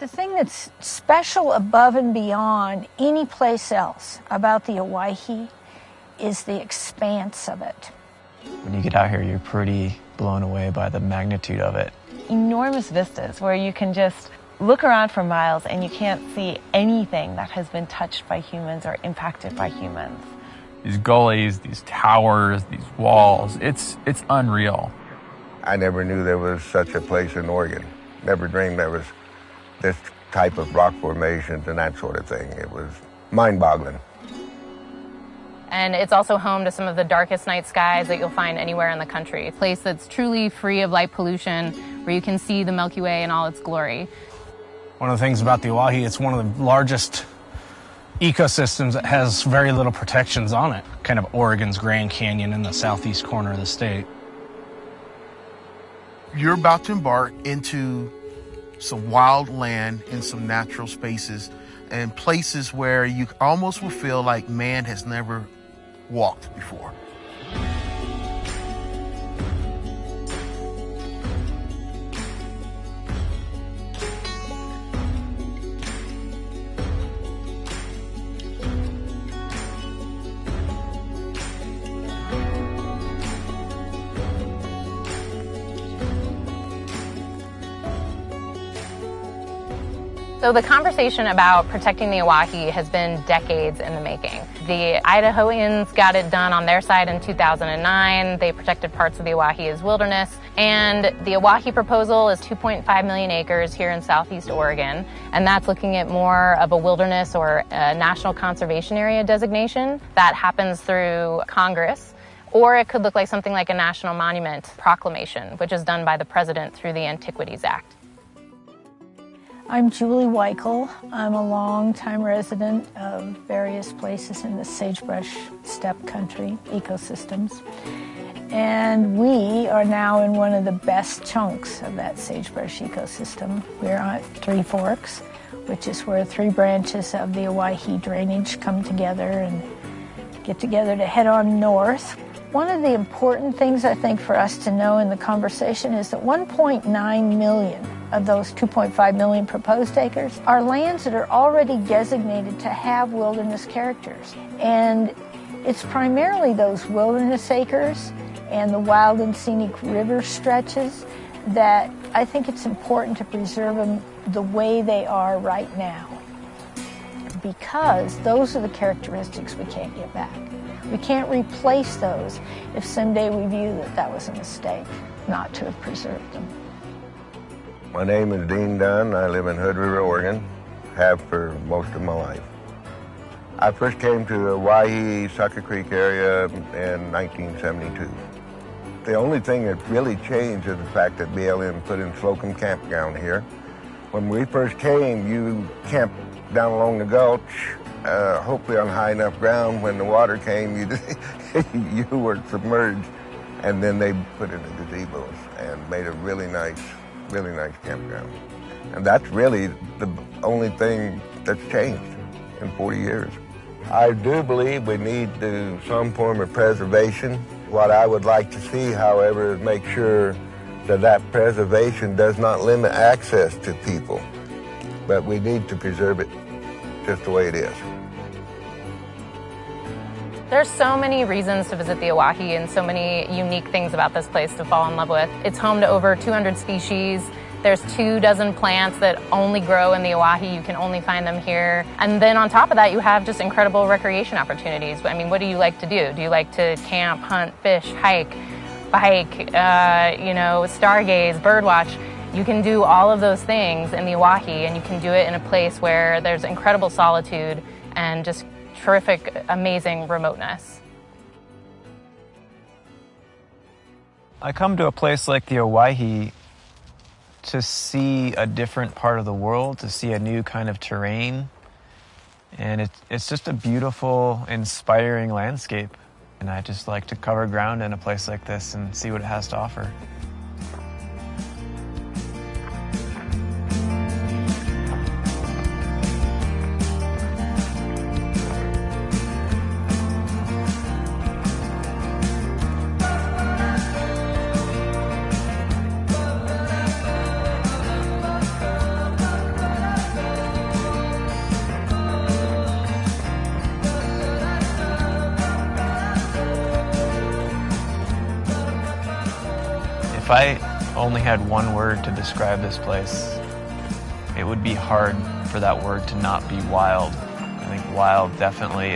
The thing that's special above and beyond any place else about the Owyhee is the expanse of it. When you get out here, you're pretty blown away by the magnitude of it. Enormous vistas where you can just look around for miles and you can't see anything that has been touched by humans or impacted by humans. These gullies, these towers, these walls, it's unreal. I never knew there was such a place in Oregon. Never dreamed there was this type of rock formations and that sort of thing. It was mind-boggling. And it's also home to some of the darkest night skies that you'll find anywhere in the country. A place that's truly free of light pollution, where you can see the Milky Way in all its glory. One of the things about the Owyhee, it's one of the largest ecosystems that has very little protections on it. Kind of Oregon's Grand Canyon in the southeast corner of the state. You're about to embark into some wild land in some natural spaces and places where you almost will feel like man has never walked before. So the conversation about protecting the Owyhee has been decades in the making. The Idahoans got it done on their side in 2009. They protected parts of the Owyhee as wilderness. And the Owyhee proposal is 2.5 million acres here in southeast Oregon. And that's looking at more of a wilderness or a national conservation area designation. That happens through Congress. Or it could look like something like a national monument proclamation, which is done by the president through the Antiquities Act. I'm Julie Weichel. I'm a long-time resident of various places in the sagebrush steppe country ecosystems. And we are now in one of the best chunks of that sagebrush ecosystem. We're at Three Forks, which is where three branches of the Owyhee drainage come together and get together to head on north. One of the important things I think for us to know in the conversation is that 1.9 million of those 2.5 million proposed acres are lands that are already designated to have wilderness characters. And it's primarily those wilderness acres and the wild and scenic river stretches that I think it's important to preserve them the way they are right now, because those are the characteristics we can't get back. We can't replace those if someday we view that that was a mistake not to have preserved them. My name is Dean Dunn. I live in Hood River, Oregon, have for most of my life. I first came to the Owyhee, Sucker Creek area in 1972. The only thing that really changed is the fact that BLM put in Slocum Campground here. When we first came, you camped down along the gulch, hopefully on high enough ground. When the water came, you were submerged. And then they put in the gazebos and made a really nice campground. And that's really the only thing that's changed in 40 years. I do believe we need to do some form of preservation. What I would like to see, however, is make sure that that preservation does not limit access to people. But we need to preserve it just the way it is. There's so many reasons to visit the Owyhee and so many unique things about this place to fall in love with. It's home to over 200 species. There's 24 plants that only grow in the Owyhee. You can only find them here. And then on top of that, you have just incredible recreation opportunities. I mean, what do you like to do? Do you like to camp, hunt, fish, hike, bike, stargaze, birdwatch? You can do all of those things in the Owyhee, and you can do it in a place where there's incredible solitude and just terrific, amazing remoteness. I come to a place like the Owyhee to see a different part of the world, to see a new kind of terrain. And it's just a beautiful, inspiring landscape. And I just like to cover ground in a place like this and see what it has to offer. If I only had one word to describe this place, it would be hard for that word to not be wild. I think wild, definitely,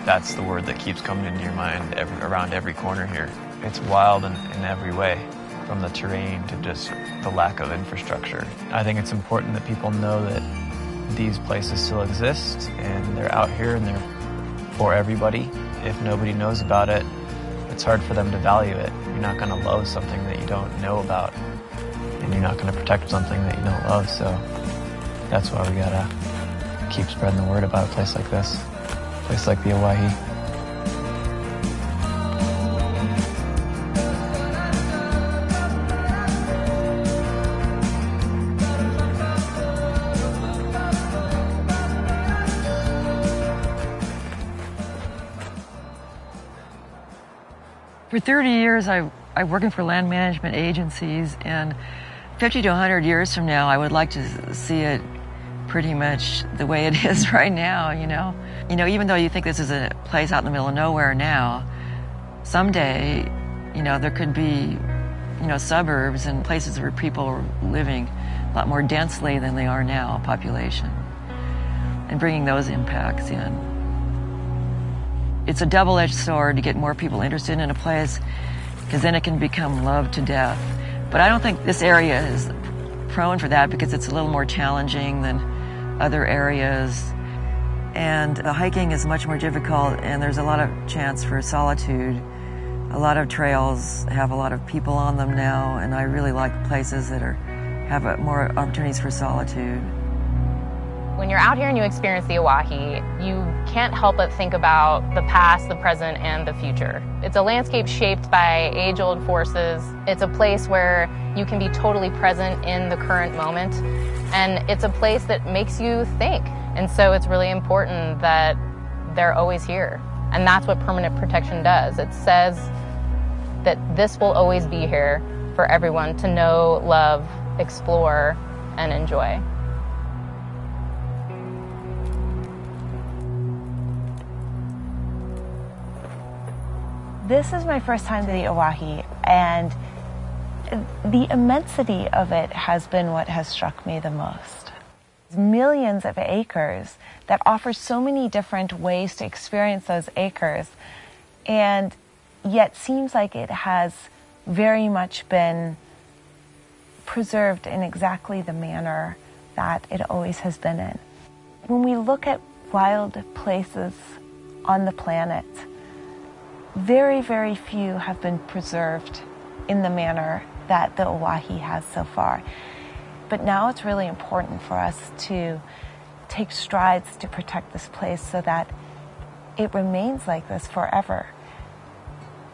that's the word that keeps coming into your mind around every corner here. It's wild in every way, from the terrain to just the lack of infrastructure. I think it's important that people know that these places still exist, and they're out here and they're for everybody. If nobody knows about it, it's hard for them to value it. You're not going to love something that you don't know about, and you're not going to protect something that you don't love, so that's why we gotta keep spreading the word about a place like this, a place like the Owyhee. For 30 years, I'm working for land management agencies, and 50 to 100 years from now, I would like to see it pretty much the way it is right now, you know? Even though you think this is a place out in the middle of nowhere now, someday, there could be, suburbs and places where people are living a lot more densely than they are now, population, and bringing those impacts in. It's a double-edged sword to get more people interested in a place, because then it can become loved to death. But I don't think this area is prone for that, because it's a little more challenging than other areas. And the hiking is much more difficult, and there's a lot of chance for solitude. A lot of trails have a lot of people on them now, and I really like places that have more opportunities for solitude. When you're out here and you experience the Owyhee, you can't help but think about the past, the present, and the future. It's a landscape shaped by age-old forces. It's a place where you can be totally present in the current moment. And it's a place that makes you think. And so it's really important that they're always here. And that's what permanent protection does. It says that this will always be here for everyone to know, love, explore, and enjoy. This is my first time to the Owyhee, and the immensity of it has been what has struck me the most. Millions of acres that offer so many different ways to experience those acres, and yet seems like it has very much been preserved in exactly the manner that it always has been in. When we look at wild places on the planet, very, very few have been preserved in the manner that the Owyhee has so far. But now it's really important for us to take strides to protect this place so that it remains like this forever.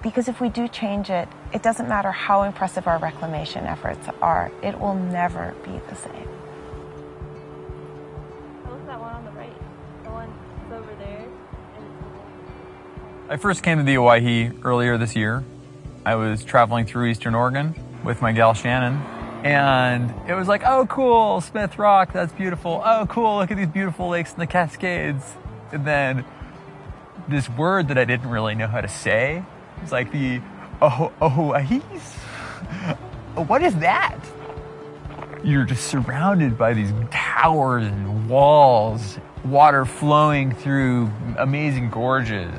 Because if we do change it, it doesn't matter how impressive our reclamation efforts are, it will never be the same. What was that one on the right? The one over there? I first came to the Owyhee earlier this year. I was traveling through Eastern Oregon with my gal Shannon, and it was like, oh cool, Smith Rock, that's beautiful. Oh cool, look at these beautiful lakes in the Cascades. And then this word that I didn't really know how to say, it's like the Owyhees? What is that? You're just surrounded by these towers and walls, water flowing through amazing gorges.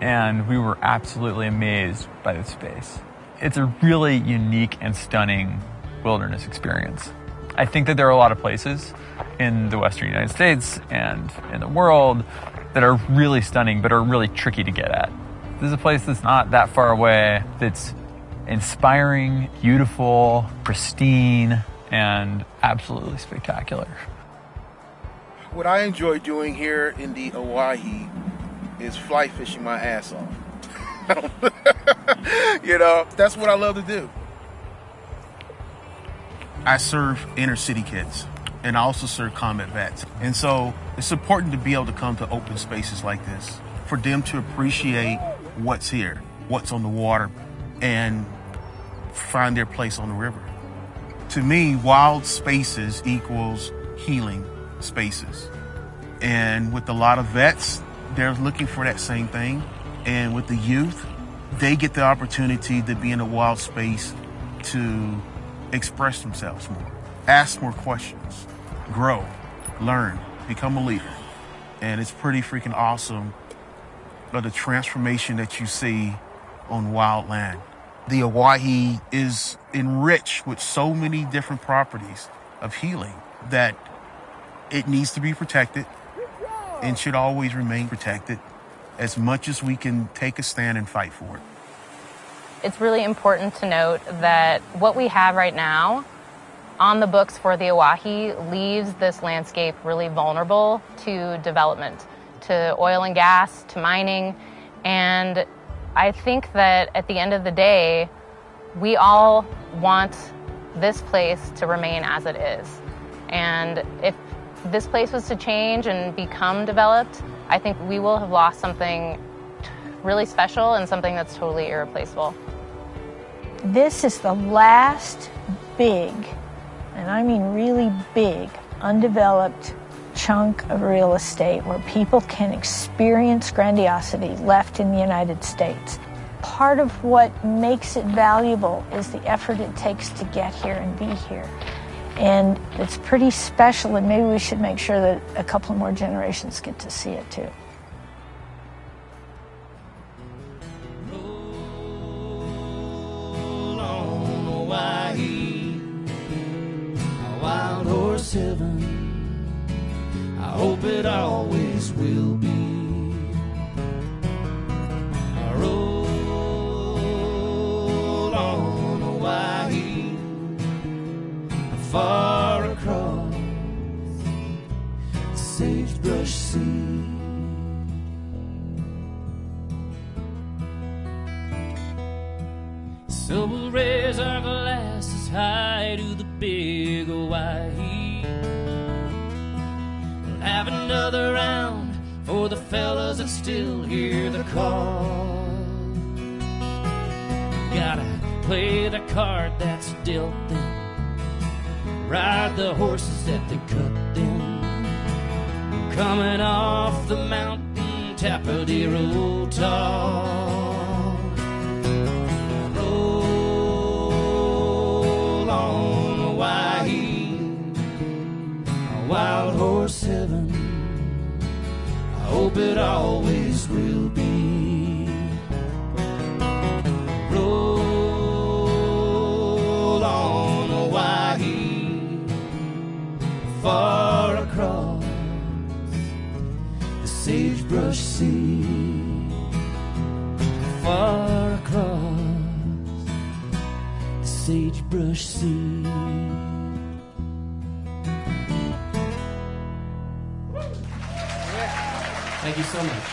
And we were absolutely amazed by this space. It's a really unique and stunning wilderness experience. I think that there are a lot of places in the Western United States and in the world that are really stunning, but are really tricky to get at. This is a place that's not that far away, that's inspiring, beautiful, pristine, and absolutely spectacular. What I enjoy doing here in the Owyhee is fly fishing my ass off. That's what I love to do. I serve inner city kids, and I also serve combat vets. And so it's important to be able to come to open spaces like this for them to appreciate what's here, what's on the water, and find their place on the river. To me, wild spaces equals healing spaces. And with a lot of vets, they're looking for that same thing. And with the youth, they get the opportunity to be in a wild space to express themselves more, ask more questions, grow, learn, become a leader. And it's pretty freaking awesome, the transformation that you see on wild land. The Owyhee is enriched with so many different properties of healing that it needs to be protected and should always remain protected as much as we can take a stand and fight for it. It's really important to note that what we have right now on the books for the Owyhee leaves this landscape really vulnerable to development, to oil and gas, to mining. And I think that at the end of the day, we all want this place to remain as it is. And if this place was to change and become developed, I think we will have lost something really special and something that's totally irreplaceable. This is the last big, and I mean really big, undeveloped chunk of real estate where people can experience grandiosity left in the United States. Part of what makes it valuable is the effort it takes to get here and be here. And it's pretty special, and maybe we should make sure that a couple more generations get to see it too. Roll on, Owyhee, a wild horse heaven. I hope it always will be. Roll on, Owyhee, far across the sagebrush sea. So we'll raise our glasses high to the big Owyhee. We'll have another round for the fellas that still hear the call. Gotta play the card that's dealt them, ride the horses that they cut them. Coming off the mountain, Tapadero tall. Roll on, Owyhee, a wild horse heaven. I hope it always will be. Roll on, Owyhee, far across the sagebrush sea. Far across the sagebrush sea. Thank you so much.